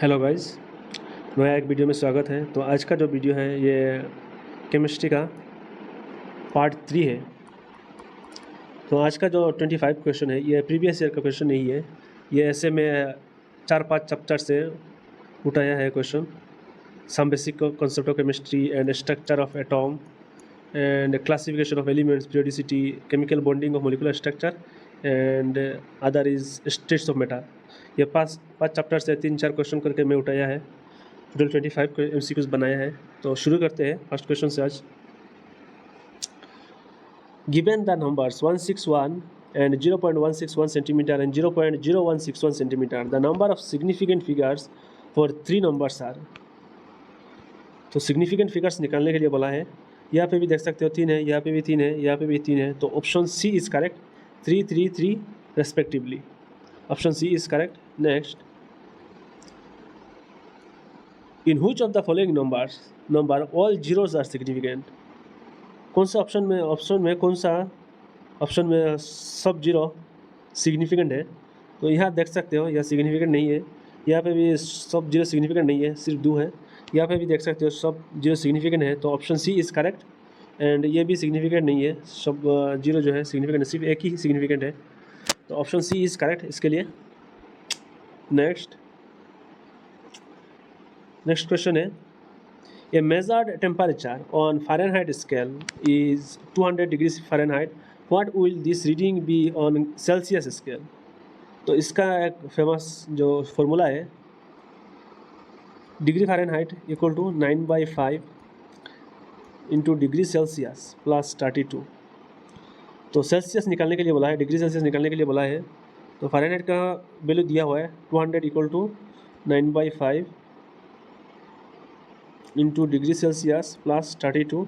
Hello guys, नया एक video में स्वागत है। तो आज का जो वीडियो है ये केमिस्ट्री का पार्ट 3 है। तो आज का जो 25 क्वेश्चन है ये प्रीवियस ईयर का क्वेश्चन नहीं है। ये ऐसे में 4-5 चैप्टर से उठाया है question. Some basic concept of chemistry and structure of atom and classification of elements, periodicity, chemical bonding of molecular structure and other is states of matter. ये पाँच चैप्टर से 3-4 क्वेश्चन करके मैं उठाया है। टोटल 25 MCQs बनाया है। तो शुरू करते हैं फर्स्ट क्वेश्चन से आज। Given the numbers 161 and 0.161 centimeter and 0.0161 centimeter, the number of significant figures for 3 numbers are। तो सिग्निफिकेंट फिगर्स निकालने के लिए बोला है। यहाँ पे भी देख सकते हो 3 है, यहाँ पे भी 3 है, यहाँ पे भी 3 है। तो option C is correct, 3, 3, 3 respectively. Option C is correct. Next, in which of the following number all zeros are significant. कौन सा ऑप्शन में कौन सा ऑप्शन में सब जीरो सिग्निफिकेंट है। तो यहाँ देख सकते हो यह सिग्निफिकेंट नहीं है। यहाँ पे भी सब जीरो सिग्निफिकेंट नहीं है, सिर्फ 2 है। यहाँ पे भी देख सकते हो सब जीरो सिग्निफिकेंट है। तो option C is correct. And ये भी सिग्निफिकेंट नहीं है, सब जीरो जो है सिग्निफिकेंट, सिर्फ एक ही सिग्निफिकेंट है। तो ऑप्शन सी इज़ करेक्ट इसके लिए। नेक्स्ट क्वेश्चन है, a measured temperature on Fahrenheit scale is 200 degrees Fahrenheit. What will this reading be on Celsius scale? तो इसका एक फेमस जो फॉर्मूला है, degree Fahrenheit equal to 9/5 into degree Celsius plus 32। तो Celsius निकालने के लिए बोला है, डिग्री सेल्सियस निकालने के लिए बोला है। तो फ़ारेनहाइट का वैल्यू दिया हुआ है 200 equal to 9/5 into degree Celsius plus 32।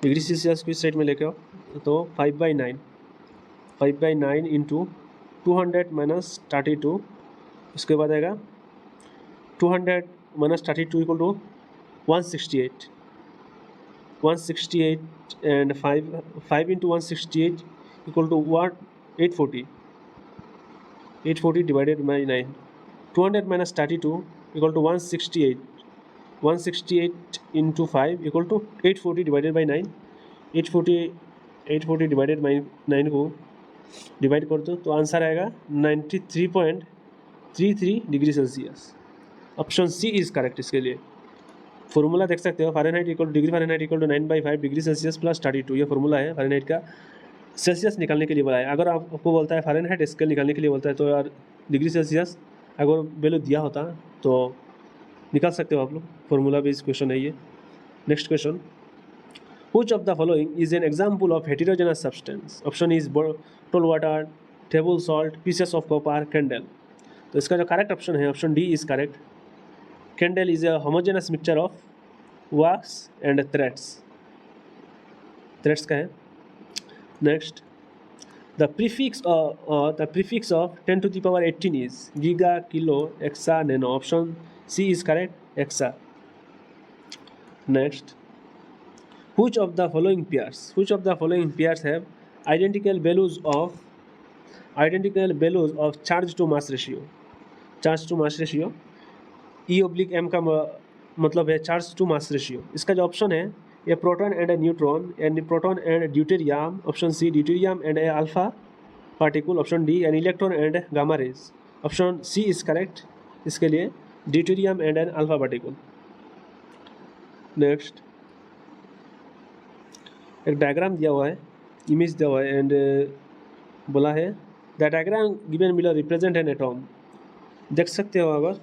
Degree Celsius को इस साइड में लेके आओ, तो 5/9 इंटू 200 माइनस 32। उसके बाद आएगा 200 minus 32 equal to 168 and 5 into 168 equal to 840 divided by 9। 200 minus 32 equal to 168 into 5 equal to 840 divided by 9। 840 divided by 9 को डिवाइड कर दो तो आंसर आएगा 93.33 degree Celsius. Option C is correct इसके लिए। फॉर्मूला देख सकते हो, Fahrenheit equal degree Fahrenheit equal to 9/5 degree Celsius plus 32। ये फॉर्मूला है फ़ारेनहाइट का। सेल्सियस निकालने के लिए बोला है। अगर आपको बोलता है फ़ारेनहाइट स्केल निकालने के लिए बोलता है तो यार डिग्री सेल्सियस अगर वैल्यू दिया होता तो निकाल सकते हो आप लोग। फॉर्मूला बेस्ड क्वेश्चन है ये। Next question, which of the following is an example of heterogeneous substance. Option is bottle water, table salt, pieces of copper, candle. तो इसका जो करेक्ट ऑप्शन है option D is correct. Candle is a homogeneous mixture of wax and threads का है। Next, the prefix of 10 to the power 18 is giga, kilo, exa, nano. Option C is correct, exa. Next, which of the following pairs have identical values of charge to mass ratio। E/m का मतलब है charge to mass ratio. इसका जो option है, a proton and a neutron, and proton and deuterium. Option C deuterium and a alpha particle. Option D an electron and gamma rays. Option C is correct इसके लिए, deuterium and an alpha particle. Next, एक diagram दिया हुआ है, image दिया हुआ है and बोला है the diagram given below represent N atom. देख सकते हो, अगर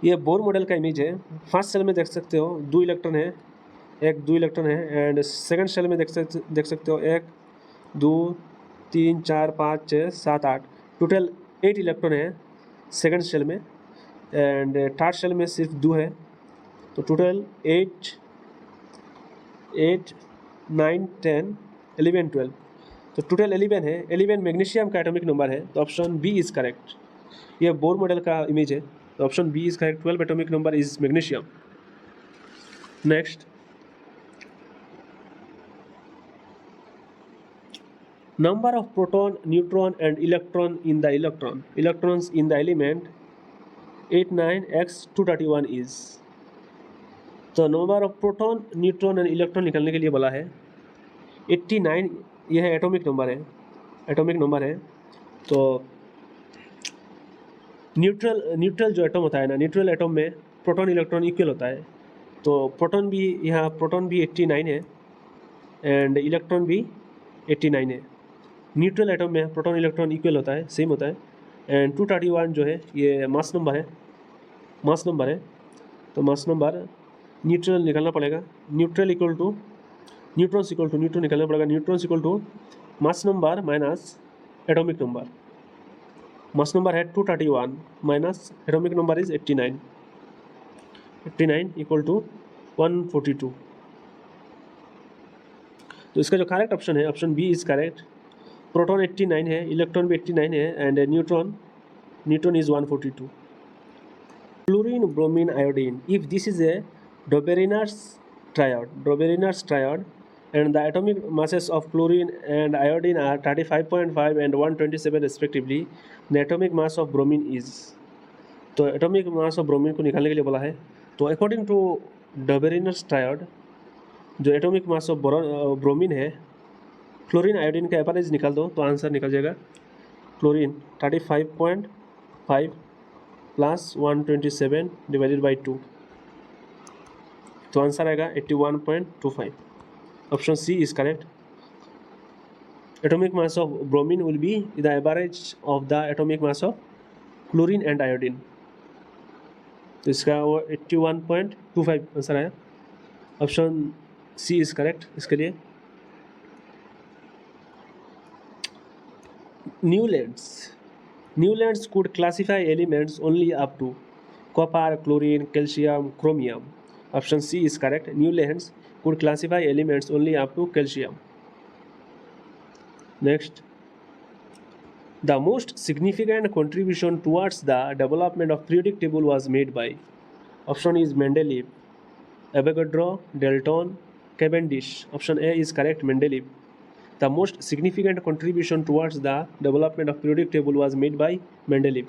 ये बोर मॉडल का इमेज है। फर्स्ट सेल में देख सकते हो 2 इलेक्ट्रॉन है, 2 इलेक्ट्रॉन है। एंड सेकंड सेल में देख सकते हो 1, 2, 3, 4, 5, 6, 7, 8 टोटल 8 इलेक्ट्रॉन है सेकंड सेल में। एंड थर्ड सेल में सिर्फ 2 है। तो टोटल 8, 9, 10, 11, 12। तो टोटल 11 है। 11 मैग्नीशियम का एटॉमिक नंबर है। तो ऑप्शन बी इज़ करेक्ट। ये बोर मॉडल का इमेज है। तो option B is correct. 12 atomic number is magnesium. Next, number of proton, neutron and electrons in the element 89x231 is. तो number of proton, neutron and electron निकालने के लिए बोला है। 89 यह है एटॉमिक नंबर है, एटॉमिक नंबर है। तो न्यूट्रल जो एटम होता है ना, न्यूट्रल एटम में प्रोटॉन इलेक्ट्रॉन इक्वल होता है। तो प्रोटॉन भी यहाँ प्रोटॉन भी 89 है एंड इलेक्ट्रॉन भी 89 है। न्यूट्रल एटम में प्रोटॉन इलेक्ट्रॉन इक्वल होता है, सेम होता है। एंड 231 जो है ये मास नंबर है, मास नंबर है। तो मास नंबर न्यूट्रल निकालना पड़ेगा, neutral equal to neutrons equal to neutron निकालना पड़ेगा, neutrons equal to mass number minus atomic number. Mass number है 231 minus atomic number is 89, 89 equal to 142। तो इसका जो करेक्ट ऑप्शन है option B is correct. Proton 89 है, इलेक्ट्रॉन भी 89 है and neutron is 142। Fluorine, bromine, iodine. If this is a Doberin's triad, and the atomic masses of fluorine and iodine are 35.5 and 127 respectively, the atomic mass of bromine is। तो atomic mass of bromine को निकालने के लिए बोला है। तो according to डोबेरिनस triad, जो atomic mass of bromine है, फ्लोरीन आयोडीन का एवरेज निकाल दो तो आंसर निकल जाएगा। फ्लोरीन 35.5 प्लस 127 डिवाइडेड बाई 2, तो आंसर आएगा 81.25। Option C is correct. Atomic mass of bromine will be the average of the atomic mass of chlorine and iodine. तो इसका वो 81.25 आंसर आया। ऑप्शन सी इज करेक्ट इसके लिए। Newlands could classify elements only up to copper, chlorine, calcium, chromium. Option C is correct. Newlands could classify elements only up to calcium. Next, the most significant contribution towards the development of periodic table was made by. Option is Mendeleev, Avogadro, Dalton, Cavendish. Option A is correct, Mendeleev. The most significant contribution towards the development of periodic table was made by Mendeleev.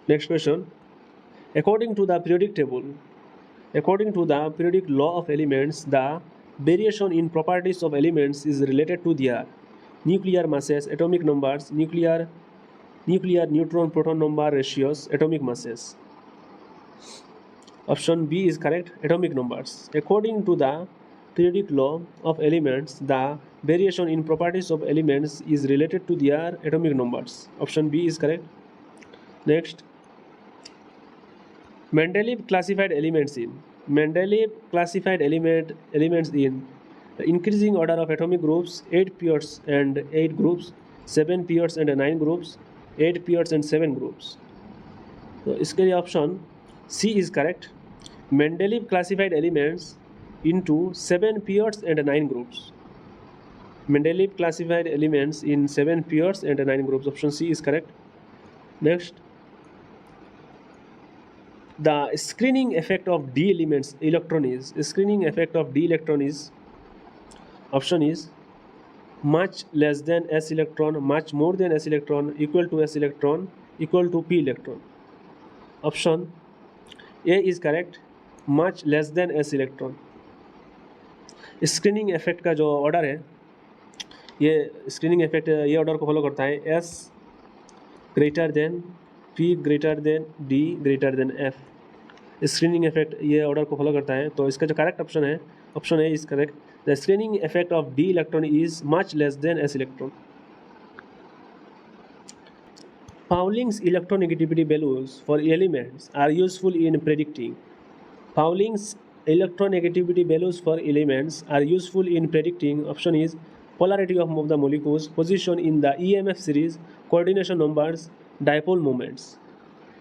Next question. According to the periodic law of elements, the variation in properties of elements is related to their nuclear masses, atomic numbers, nuclear neutron proton number ratios, atomic masses. Option B is correct, atomic numbers. According to the periodic law of elements, the variation in properties of elements is related to their atomic numbers. Option B is correct. Next, Mendeleev classified elements in the increasing order of atomic groups, 8 pairs and 8 groups, 7 pairs and 9 groups, 8 pairs and 7 groups. तो इसके लिए option C is correct. Mendeleev classified elements into 7 pairs and 9 groups. Mendeleev classified elements in 7 pairs and 9 groups. Option C is correct. Next, the screening effect of d electron is option is much less than s electron, much more than s electron, equal to s electron, equal to p electron. Option A is correct, much less than s electron. Screening effect का जो order है, ये screening effect ये order को follow करता है, S greater than P greater than D greater than F. Screening effect ये order को फॉलो करता है। तो इसका जो करेक्ट ऑप्शन है option A is correct. The screening effect of D electron is much less than S electron. Pauling's electronegativity values for elements are useful in predicting. Pauling's electronegativity values for elements are useful in predicting. Option is polarity of the molecules, position in the EMF series, coordination numbers, dipole moments.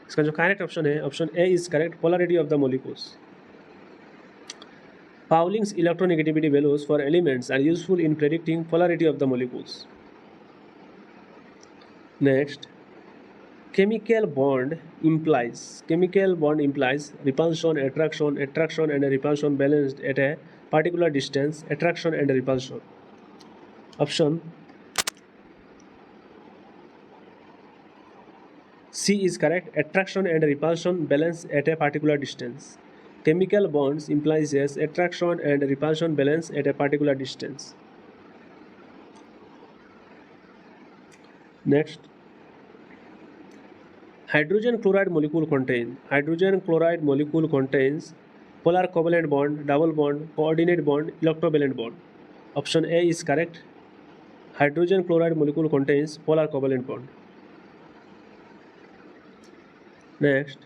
इसका जो correct option है option A is correct, polarity of the molecules. Pauling's electronegativity values for elements are useful in predicting polarity of the molecules. Next, chemical bond implies repulsion, attraction and repulsion balanced at a particular distance, attraction and repulsion. Option C is correct. Attraction and repulsion balance at a particular distance. Chemical bonds implies yes, attraction and repulsion balance at a particular distance. Next, hydrogen chloride molecule contains polar covalent bond, double bond, coordinate bond, electrovalent bond. Option A is correct. Hydrogen chloride molecule contains polar covalent bond. Next,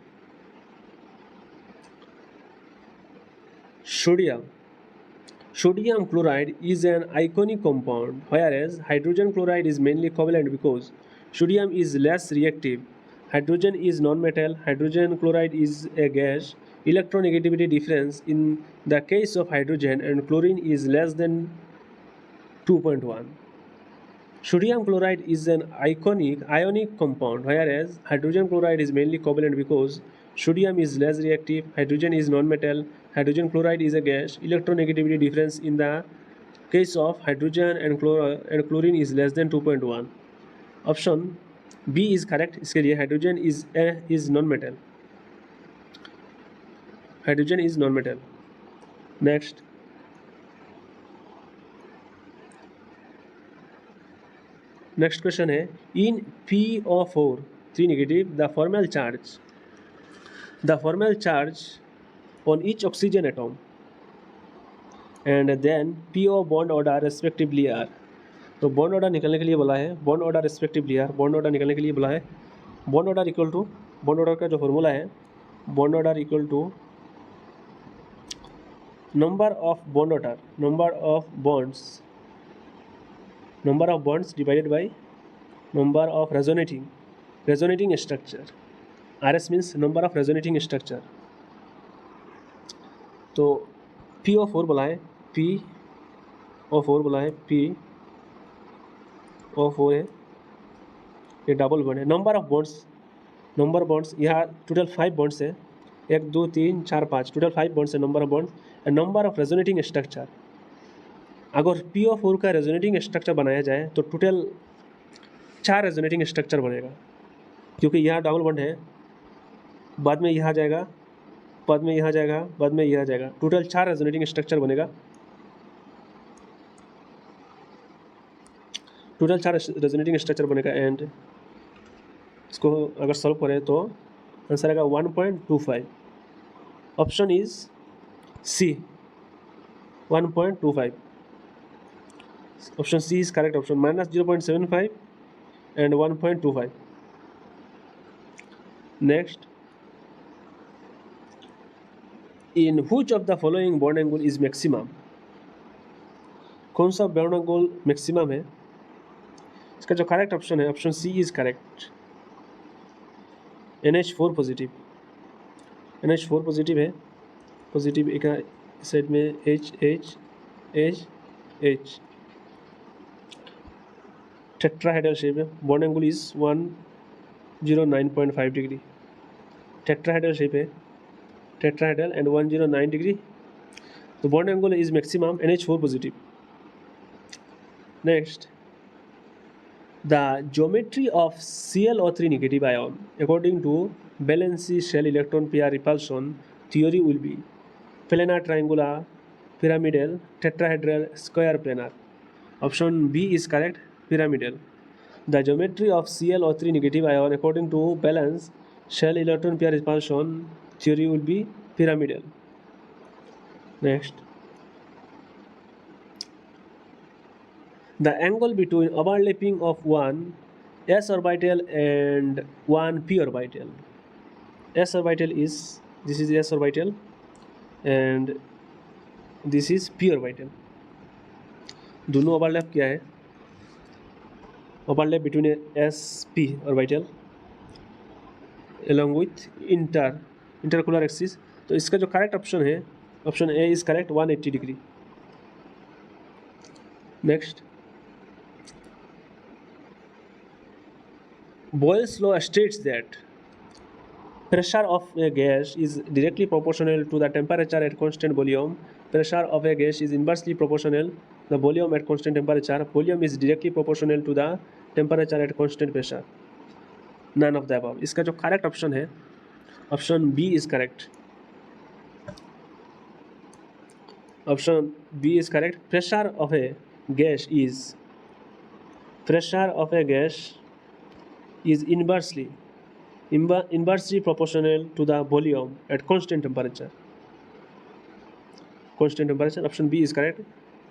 sodium. Sodium chloride is an ionic compound, whereas hydrogen chloride is mainly covalent because sodium is less reactive. Hydrogen is non-metal. Hydrogen chloride is a gas. Electronegativity difference in the case of hydrogen and chlorine is less than 2.1. Sodium chloride is an ionic compound, whereas hydrogen chloride is mainly covalent because sodium is less reactive, hydrogen is non-metal, hydrogen chloride is a gas. Electronegativity difference in the case of hydrogen and chlorine is less than 2.1. Option B is correct. इसके लिए hydrogen is non-metal. Hydrogen is non-metal. Next, next question है in PO4 3 negative the formal charge on each oxygen atom and then PO bond order respectively are. तो bond order निकलने के लिए बोला है, bond order respectively are, bond order निकलने के लिए बोला है. Bond order equal to, bond order का जो फॉर्मूला है, bond order equal to number of bond order, number of bonds divided by number of resonating structure. RS means number of resonating structure. तो PO4 बोला है, PO4 बोला है, PO4 है, ये डबल बॉन्ड है. नंबर बॉन्ड्स यहाँ टोटल 5 बॉन्ड्स है, 1 2 3 4 5, टोटल 5 बॉन्ड्स है number of bonds. And number of resonating structure, अगर PO4 का रेजोनेटिंग स्ट्रक्चर बनाया जाए तो टोटल 4 रेजोनेटिंग स्ट्रक्चर बनेगा, क्योंकि यहाँ डबल बॉन्ड है, बाद में यहाँ जाएगा, बाद में यहाँ जाएगा, बाद में यहाँ जाएगा, टोटल 4 रेजोनेटिंग स्ट्रक्चर बनेगा. टोटल 4 रेजोनेटिंग स्ट्रक्चर बनेगा. एंड इसको अगर सॉल्व करें तो आंसर आएगा 1.25. Option is C, 1.25. Option C is correct option. -0.75 and 1.25. Next, in which of the following bond angle is maximum? कौन सा बॉन्ड एंगल मैक्सिमम है? इसका जो करेक्ट ऑप्शन है, option C is correct. NH4 positive, NH4 positive है, positive एक side में H tetrahedral shape है. Bond angle is 109.5 degree. Tetrahedral shape है, टेट्राहेड्रल एंड 109 डिग्री. तो bond angle is maximum NH4 positive. Next, the geometry of ClO3 negative ion according to valency shell electron pair repulsion theory will be planar, triangular, pyramidal, tetrahedral, square planar. Option B is correct, pyramidal. The geometry of ClO3 negative ion according to valence shell electron pair repulsion theory will be pyramidal. Next, the angle between overlapping of one s orbital and one p orbital. S orbital is, this is s orbital and this is p orbital. दोनों overlap क्या है? Overlap between sp orbital along with interpolar axis. तो इसका जो correct option है, option A is correct, 180 degree. Next, Boyle's law states that pressure of a gas is directly proportional to the temperature at constant volume. Pressure of a gas is inversely proportional to the volume at constant temperature. Volume is directly proportional to the temperature at constant pressure. None of the above. इसका जो correct option है option B is correct. Option B is correct. Pressure of a gas is inversely proportional to the volume at constant temperature. Option B is correct.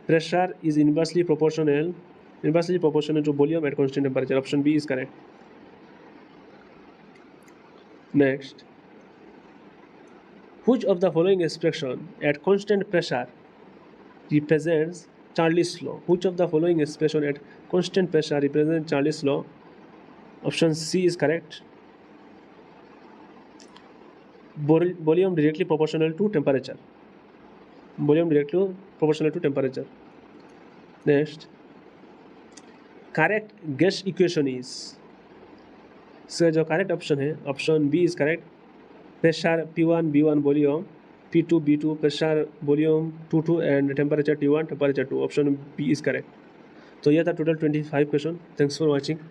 Pressure is inversely proportional to volume at constant temperature. Option B is correct. Next, which of the following expression at constant pressure represents Charles law? Which of the following expression at constant pressure represents Charles law? Option C is correct. Volume directly proportional to temperature. Next, correct gas equation is, so जो correct option है option B is correct. Pressure P1 B1 volume, P2 B2 pressure volume 2 and temperature T1 temperature 2. Option B is correct. तो यह था total 25 question. Thanks for watching.